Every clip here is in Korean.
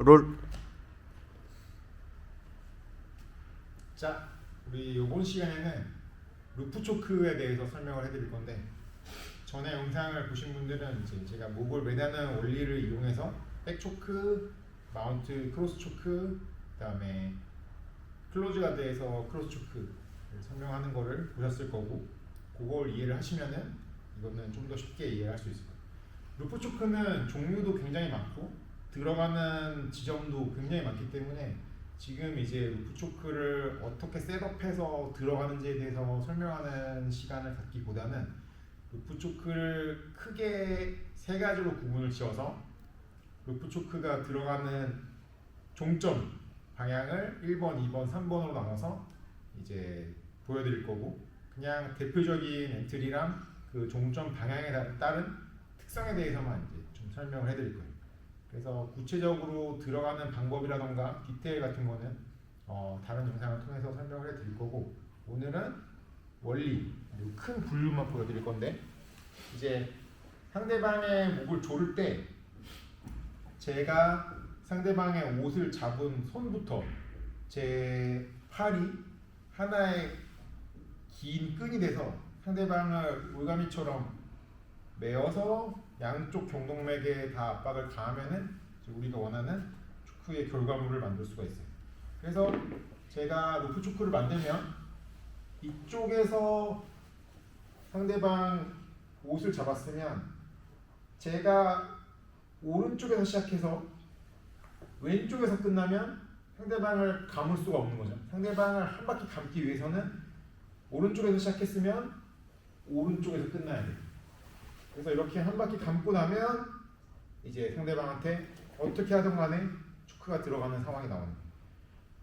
롤. 자, 우리 이번 시간에는 루프 초크에 대해서 설명을 해드릴 건데, 전에 영상을 보신 분들은 이제 제가 목을 매다는 원리를 이용해서 백 초크, 마운트 크로스 초크, 그다음에 클로즈 가드에서 크로스 초크를 설명하는 거를 보셨을 거고, 그걸 이해를 하시면은 이거는 좀 더 쉽게 이해할 수 있을 거예요. 루프 초크는 종류도 굉장히 많고 들어가는 지점도 굉장히 많기 때문에 지금 이제 루프 초크를 어떻게 셋업해서 들어가는지에 대해서 설명하는 시간을 갖기보다는 루프 초크를 크게 세 가지로 구분을 지어서 루프 초크가 들어가는 종점 방향을 1번, 2번, 3번으로 나눠서 이제 보여드릴 거고, 그냥 대표적인 엔트리랑 그 종점 방향에 따른 특성에 대해서만 이제 좀 설명을 해드릴 거예요. 그래서 구체적으로 들어가는 방법이라던가 디테일 같은 거는 다른 영상을 통해서 설명을 해드릴 거고, 오늘은 원리 그리고 큰 분류만 보여드릴 건데, 이제 상대방의 목을 조를 때 제가 상대방의 옷을 잡은 손부터 제 팔이 하나의 긴 끈이 돼서 상대방을 올가미처럼 메어서 양쪽 경동맥에 다 압박을 가하면은 우리가 원하는 초크의 결과물을 만들 수가 있어요. 그래서 제가 루프 초크를 만들면 이쪽에서 상대방 옷을 잡았으면 제가 오른쪽에서 시작해서 왼쪽에서 끝나면 상대방을 감을 수가 없는 거죠. 상대방을 한 바퀴 감기 위해서는 오른쪽에서 시작했으면 오른쪽에서 끝나야 돼요. 그래서 이렇게 한 바퀴 감고 나면 이제 상대방한테 어떻게 하든 간에 초크가 들어가는 상황이 나오는 거예요.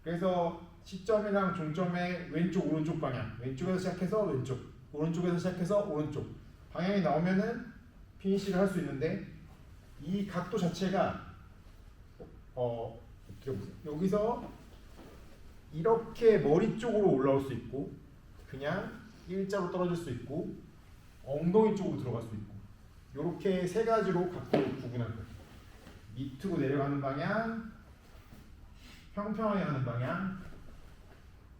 그래서 시점이랑 종점의 왼쪽 오른쪽 방향, 왼쪽에서 시작해서 왼쪽, 오른쪽에서 시작해서 오른쪽 방향이 나오면은 피니시를 할 수 있는데, 이 각도 자체가 어떻게 보세요? 여기서 이렇게 머리 쪽으로 올라올 수 있고, 그냥 일자로 떨어질 수 있고, 엉덩이 쪽으로 들어갈 수 있고, 이렇게 세 가지로 각도를 구분할 거예요. 밑으로 내려가는 방향, 평평하게 가는 방향,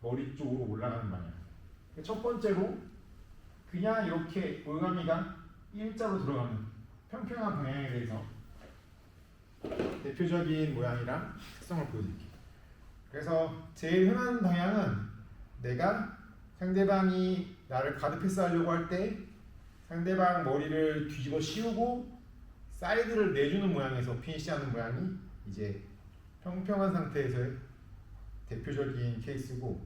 머리 쪽으로 올라가는 방향. 첫 번째로 그냥 이렇게 올가미가 일자로 들어가는 평평한 방향에 대해서 대표적인 모양이랑 특성을 보여드릴게요. 그래서 제일 흔한 방향은 내가 상대방이 나를 가드 패스 하려고 할 때 상대방 머리를 뒤집어 씌우고 사이드를 내주는 모양에서 피니시하는 모양이 이제 평평한 상태에서의 대표적인 케이스고,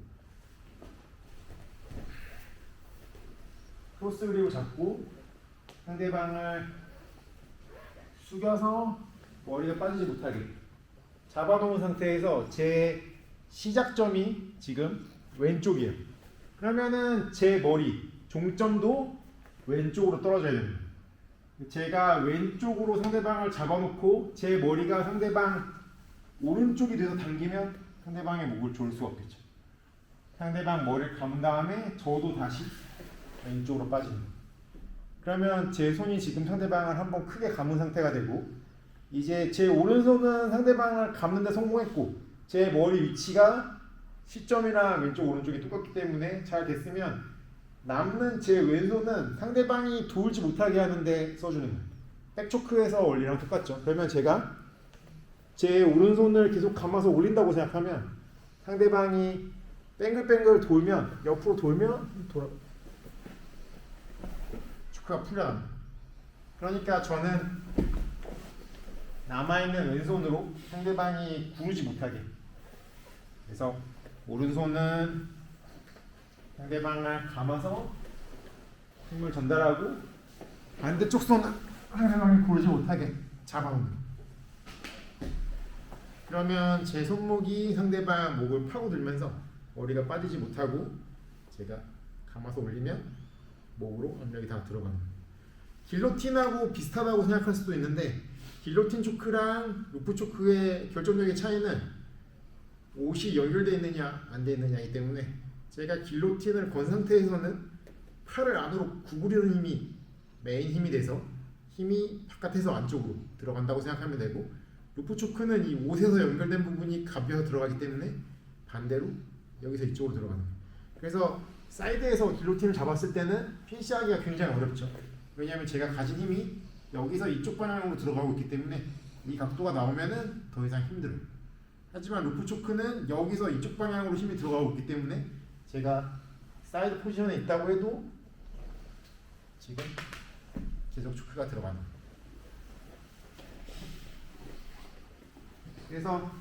크로스 그립을 잡고 상대방을 숙여서 머리가 빠지지 못하게 잡아놓은 상태에서 제 시작점이 지금 왼쪽이에요. 그러면은 제 머리 종점도 왼쪽으로 떨어져야 됩니다. 제가 왼쪽으로 상대방을 잡아놓고 제 머리가 상대방 오른쪽이 돼서 당기면 상대방의 목을 조를 수가 없겠죠. 상대방 머리를 감은 다음에 저도 다시 왼쪽으로 빠집니다. 그러면 제 손이 지금 상대방을 한번 크게 감은 상태가 되고, 이제 제 오른손은 상대방을 감는 데 성공했고 제 머리 위치가 시점이랑 왼쪽 오른쪽이 똑같기 때문에 잘 됐으면, 남는 제 왼손은 상대방이 도울지 못하게 하는데 써주는 거예요. 백초크에서 원리랑 똑같죠. 그러면 제가 제 오른손을 계속 감아서 올린다고 생각하면 상대방이 뱅글뱅글 돌면, 옆으로 돌면 초크가 풀려납니다. 그러니까 저는 남아있는 왼손으로 상대방이 구르지 못하게, 그래서 오른손은 상대방을 감아서 힘을 전달하고 반대쪽 손은 상대방이 구르지 못하게 잡아놓는. 그러면 제 손목이 상대방 목을 파고들면서 머리가 빠지지 못하고 제가 감아서 올리면 목으로 압력이 다 들어가는. 길로틴하고 비슷하다고 생각할 수도 있는데, 길로틴 초크랑 루프 초크의 결정적인 차이는 옷이 연결되어 있느냐 안 되어 있느냐이기 때문에, 제가 길로틴을 건 상태에서는 팔을 안으로 구부리는 힘이 메인 힘이 돼서 힘이 바깥에서 안쪽으로 들어간다고 생각하면 되고, 루프 초크는 이 옷에서 연결된 부분이 가벼워 들어가기 때문에 반대로 여기서 이쪽으로 들어가는 거예요. 그래서 사이드에서 길로틴을 잡았을 때는 피니시하기가 굉장히 어렵죠. 왜냐하면 제가 가진 힘이 여기서 이쪽 방향으로 들어가고 있기 때문에 이 각도가 나오면은 더 이상 힘들어요. 하지만 루프 초크는 여기서 이쪽 방향으로 힘이 들어가고 있기 때문에 제가 사이드 포지션에 있다고 해도 지금 계속 초크가 들어가는 거예요. 그래서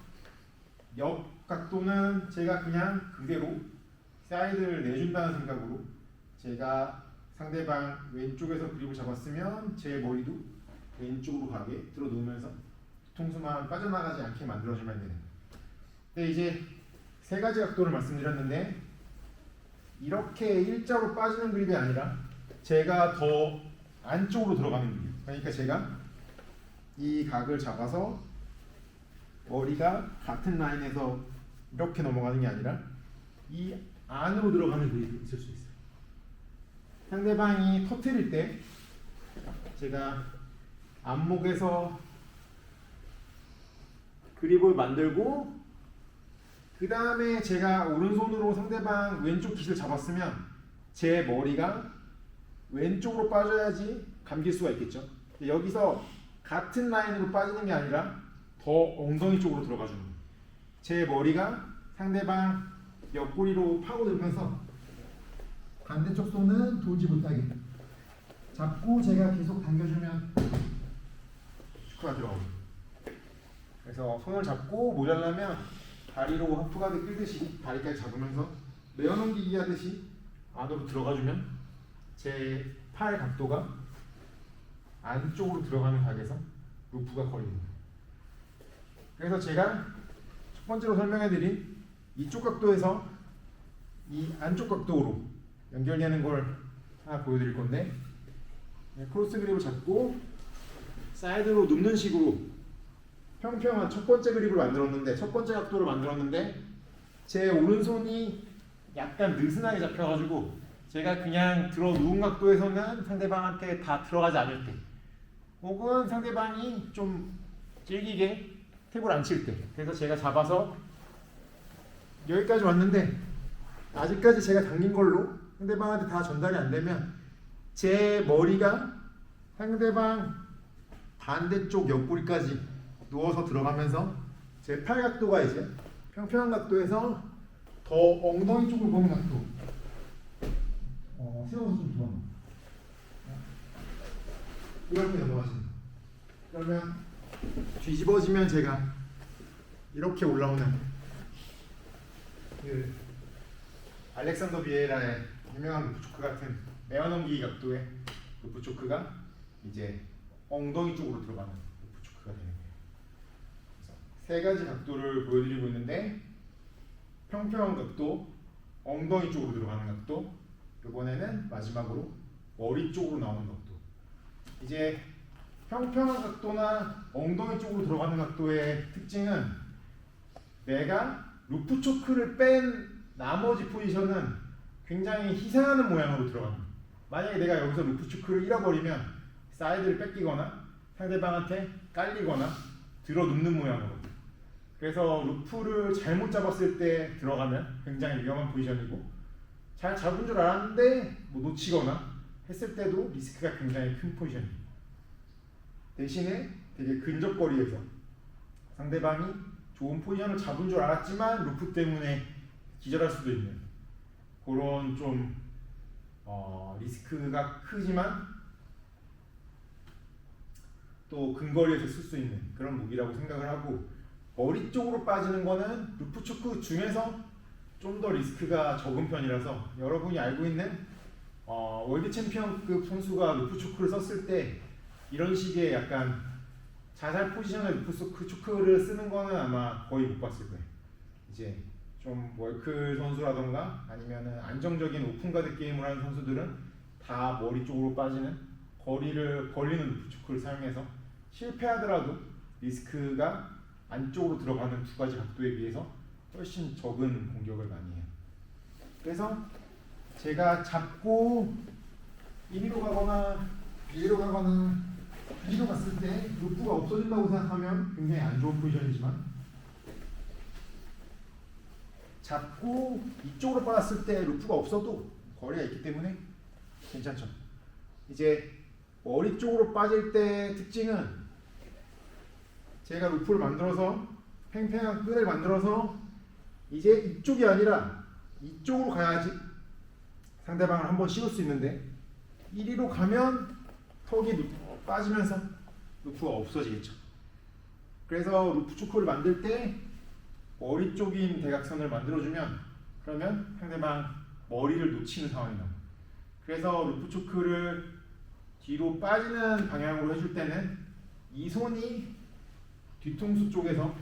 옆 각도는 제가 그냥 그대로 사이드를 내준다는 생각으로 제가 상대방 왼쪽에서 그립을 잡았으면 제 머리도 왼쪽으로 가게 들어 놓으면서 뒤통수만 빠져나가지 않게 만들어주면 되는 거예요. 근데 이제 세 가지 각도를 말씀드렸는데 이렇게 일자로 빠지는 그립이 아니라 제가 더 안쪽으로 들어가는 그립. 그러니까 제가 이 각을 잡아서 머리가 같은 라인에서 이렇게 넘어가는 게 아니라 이 안으로 들어가는 그립이 있을 수 있어요. 상대방이 터뜨릴 때 제가 안목에서 그립을 만들고 그 다음에 제가 오른손으로 상대방 왼쪽 깃을 잡았으면 제 머리가 왼쪽으로 빠져야지 감길 수가 있겠죠. 여기서 같은 라인으로 빠지는 게 아니라 더 엉덩이 쪽으로 들어가주는 거예요. 제 머리가 상대방 옆구리로 파고들면서 반대쪽 손은 돌지 못하게 잡고 제가 계속 당겨주면 축구가 들어가고, 그래서 손을 잡고 모자라면 다리로 하프가드 끌듯이 다리까지 잡으면서 메어넘기기 하듯이 안으로 들어가주면 제 팔 각도가 안쪽으로 들어가는 각에서 루프가 걸립니다. 그래서 제가 첫 번째로 설명해드린 이쪽 각도에서 이 안쪽 각도로 연결되는 걸 하나 보여드릴 건데, 크로스 그립을 잡고 사이드로 눕는 식으로 평평한 첫 번째 그립을 만들었는데, 첫 번째 각도를 만들었는데 제 오른손이 약간 느슨하게 잡혀가지고 제가 그냥 들어 누운 각도에서는 상대방한테 다 들어가지 않을 때, 혹은 상대방이 좀 질기게 탭을 안 칠 때, 그래서 제가 잡아서 여기까지 왔는데 아직까지 제가 당긴 걸로 상대방한테 다 전달이 안 되면 제 머리가 상대방 반대쪽 옆구리까지 누워서 들어가면서 제 팔 각도가 이제 평평한 각도에서 더 엉덩이 쪽을 보는 각도, 세워서 좀 도망가 이렇게 넘어가시는 거예요. 그러면 뒤집어지면 제가 이렇게 올라오는 그 알렉산더 비에라의 유명한 루프 초크 같은 메어넘기기 각도의 루프 초크가 이제 엉덩이 쪽으로 들어가는 루프 초크가 되는 거예요. 그래서 세 가지 각도를 보여드리고 있는데, 평평한 각도, 엉덩이 쪽으로 들어가는 각도, 이번에는 마지막으로 머리 쪽으로 나오는 각도. 이제 평평한 각도나 엉덩이 쪽으로 들어가는 각도의 특징은 내가 루프 초크를 뺀 나머지 포지션은 굉장히 희생하는 모양으로 들어가는 거예요. 만약에 내가 여기서 루프 초크를 잃어버리면 사이드를 뺏기거나 상대방한테 깔리거나 들어 눕는 모양으로, 그래서 루프를 잘못 잡았을 때 들어가면 굉장히 위험한 포지션이고, 잘 잡은 줄 알았는데 뭐 놓치거나 했을 때도 리스크가 굉장히 큰 포지션입니다. 대신에 되게 근접거리에서 상대방이 좋은 포지션을 잡은 줄 알았지만 루프 때문에 기절할 수도 있는 그런 좀 리스크가 크지만 또 근거리에서 쓸 수 있는 그런 무기라고 생각을 하고, 머리 쪽으로 빠지는 거는 루프 초크 중에서 좀 더 리스크가 적은 편이라서, 여러분이 알고 있는 월드 챔피언급 선수가 루프 초크를 썼을 때 이런 식의 약간 자살 포지션의 루프 초크를 쓰는 거는 아마 거의 못 봤을 거예요. 이제 좀 월클 선수라던가 아니면은 안정적인 오픈가드 게임을 하는 선수들은 다 머리 쪽으로 빠지는 거리를 벌리는 루프 초크를 사용해서 실패하더라도 리스크가 안쪽으로 들어가는 두 가지 각도에 비해서 훨씬 적은 공격을 많이 해요. 그래서 제가 잡고 이리로 가거나 이리로 가거나 뒤로 갔을 때 루프가 없어진다고 생각하면 굉장히 안 좋은 포지션이지만, 잡고 이쪽으로 빠졌을 때 루프가 없어도 거리가 있기 때문에 괜찮죠. 이제 머리 쪽으로 빠질 때 특징은, 제가 루프를 만들어서 팽팽한 끈을 만들어서 이제 이쪽이 아니라 이쪽으로 가야지 상대방을 한번 씌울 수 있는데, 이리로 가면 턱이 빠지면서 루프가 없어지겠죠. 그래서 루프 초크를 만들 때 머리 쪽인 대각선을 만들어주면, 그러면 상대방 머리를 놓치는 상황이 나와요. 그래서 루프 초크를 뒤로 빠지는 방향으로 해줄 때는 이 손이 뒤통수 쪽에서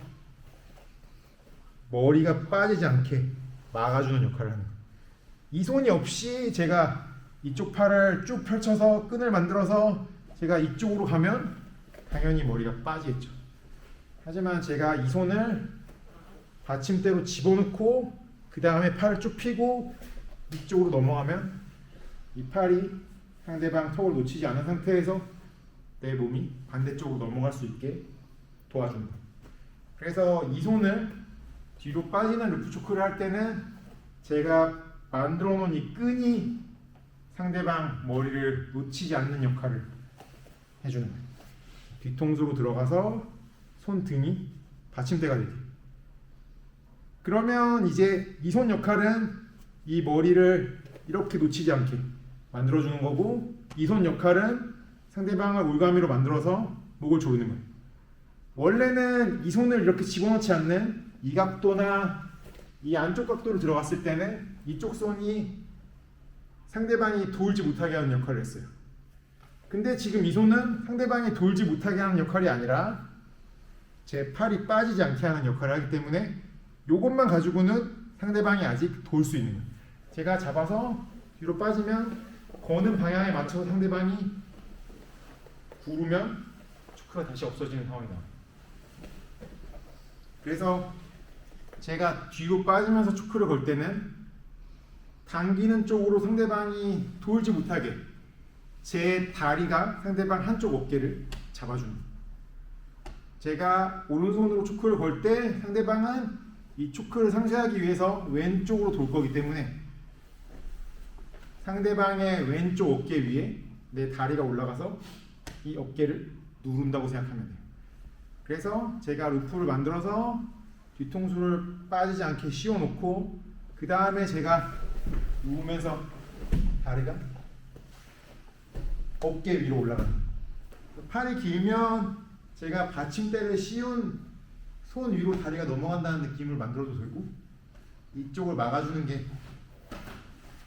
머리가 빠지지 않게 막아주는 역할을 하는 거예요. 이 손이 없이 제가 이쪽 팔을 쭉 펼쳐서 끈을 만들어서 제가 이쪽으로 가면 당연히 머리가 빠지겠죠. 하지만 제가 이 손을 받침대로 집어넣고 그 다음에 팔을 쭉 펴고 이쪽으로 넘어가면 이 팔이 상대방 턱을 놓치지 않은 상태에서 내 몸이 반대쪽으로 넘어갈 수 있게 도와줍니다. 그래서 이 손을 뒤로 빠지는 루프 초크를 할 때는 제가 만들어 놓은 이 끈이 상대방 머리를 놓치지 않는 역할을 해주는 거예요. 뒤통수로 들어가서 손등이 받침대가 되게. 그러면 이제 이 손 역할은 이 머리를 이렇게 놓치지 않게 만들어주는 거고, 이 손 역할은 상대방을 올가미로 만들어서 목을 조이는 거예요. 원래는 이 손을 이렇게 집어넣지 않는 이 각도나 이 안쪽 각도로 들어갔을 때는 이쪽 손이 상대방이 돌지 못하게 하는 역할을 했어요. 근데 지금 이 손은 상대방이 돌지 못하게 하는 역할이 아니라 제 팔이 빠지지 않게 하는 역할을 하기 때문에 이것만 가지고는 상대방이 아직 돌 수 있는 거예요. 제가 잡아서 뒤로 빠지면 거는 방향에 맞춰서 상대방이 구르면 초크가 다시 없어지는 상황이 나와요. 그래서 제가 뒤로 빠지면서 초크를 걸 때는 당기는 쪽으로 상대방이 돌지 못하게 제 다리가 상대방 한쪽 어깨를 잡아줍니다. 제가 오른손으로 초크를 걸 때 상대방은 이 초크를 상쇄하기 위해서 왼쪽으로 돌 거기 때문에 상대방의 왼쪽 어깨 위에 내 다리가 올라가서 이 어깨를 누른다고 생각하면 돼요. 그래서 제가 루프를 만들어서 뒤통수를 빠지지 않게 씌워놓고 그 다음에 제가 누우면서 다리가 어깨 위로 올라가는, 팔이 길면 제가 받침대를 씌운 손 위로 다리가 넘어간다는 느낌을 만들어도 되고, 이쪽을 막아주는 게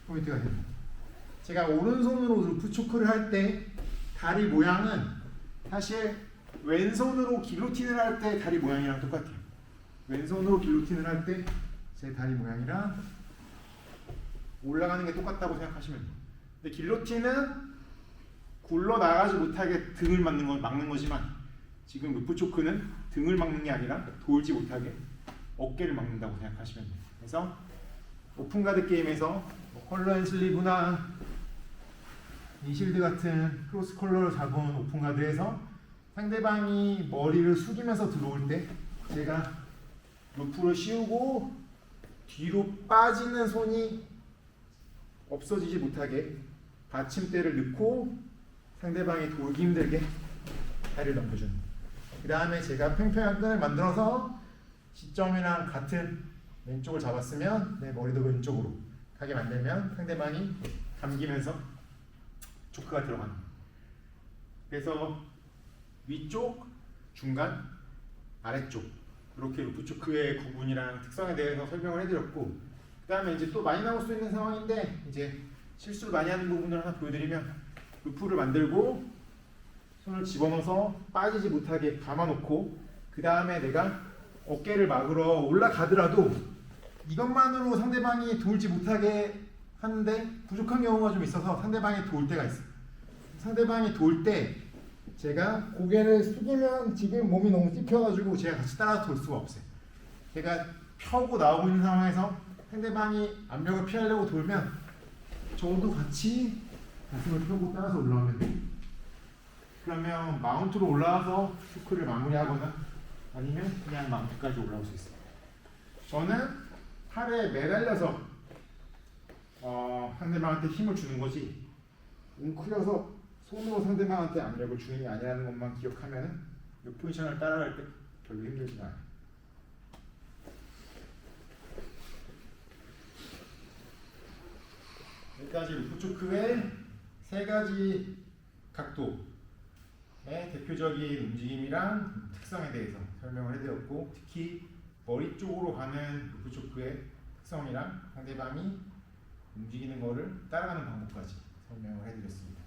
포인트가 됩니다. 제가 오른손으로 루프 초크를 할 때 다리 모양은 사실 왼손으로 길로틴을 할 때 다리 모양이랑 똑같아요. 왼손으로 길로틴을 할 때 제 다리 모양이랑 올라가는 게 똑같다고 생각하시면 돼요. 근데 길로틴은 굴러 나가지 못하게 등을 막는 거지만, 지금 루프 초크는 등을 막는 게 아니라 돌지 못하게 어깨를 막는다고 생각하시면 돼요. 그래서 오픈가드 게임에서 컬러 앤 슬리브나 이실드 같은 크로스 컬러를 잡은 오픈가드에서 상대방이 머리를 숙이면서 들어올 때 제가 루프를 씌우고 뒤로 빠지는 손이 없어지지 못하게 받침대를 넣고 상대방이 돌기 힘들게 다리를 넘겨주는. 그 다음에 제가 팽팽한 끈을 만들어서 시점이랑 같은 왼쪽을 잡았으면 내 머리도 왼쪽으로 가게 만들면 상대방이 감기면서 초크가 들어가는. 그래서 위쪽, 중간, 아래쪽 이렇게 루프 초크의 구분이랑 특성에 대해서 설명을 해드렸고, 그 다음에 이제 또 많이 나올 수 있는 상황인데 이제 실수를 많이 하는 부분을 하나 보여드리면, 루프를 만들고 손을 집어넣어서 빠지지 못하게 감아놓고 그 다음에 내가 어깨를 막으러 올라가더라도 이것만으로 상대방이 돌지 못하게 하는데 부족한 경우가 좀 있어서 상대방이 돌 때가 있어요. 상대방이 돌 때 제가 고개를 숙이면 지금 몸이 너무 찝혀가지고 제가 같이 따라서 돌 수가 없어요. 제가 펴고 나오고 있는 상황에서 상대방이 암벽을 피하려고 돌면 저도 같이 가슴을 펴고 따라서 올라오면 돼요. 그러면 마운트로 올라와서 초크를 마무리하거나 아니면 그냥 마운트까지 올라올 수 있습니다. 저는 팔에 매달려서 상대방한테 힘을 주는 거지 웅크려서 손으로 상대방한테 압력을 주는 게 아니라는 것만 기억하면 이 포지션을 따라갈 때 별로 힘들지 않아요. 여기까지 루프초크의 세 가지 각도의 대표적인 움직임이랑 특성에 대해서 설명을 해드렸고, 특히 머리 쪽으로 가는 루프초크의 특성이랑 상대방이 움직이는 거를 따라가는 방법까지 설명을 해드렸습니다.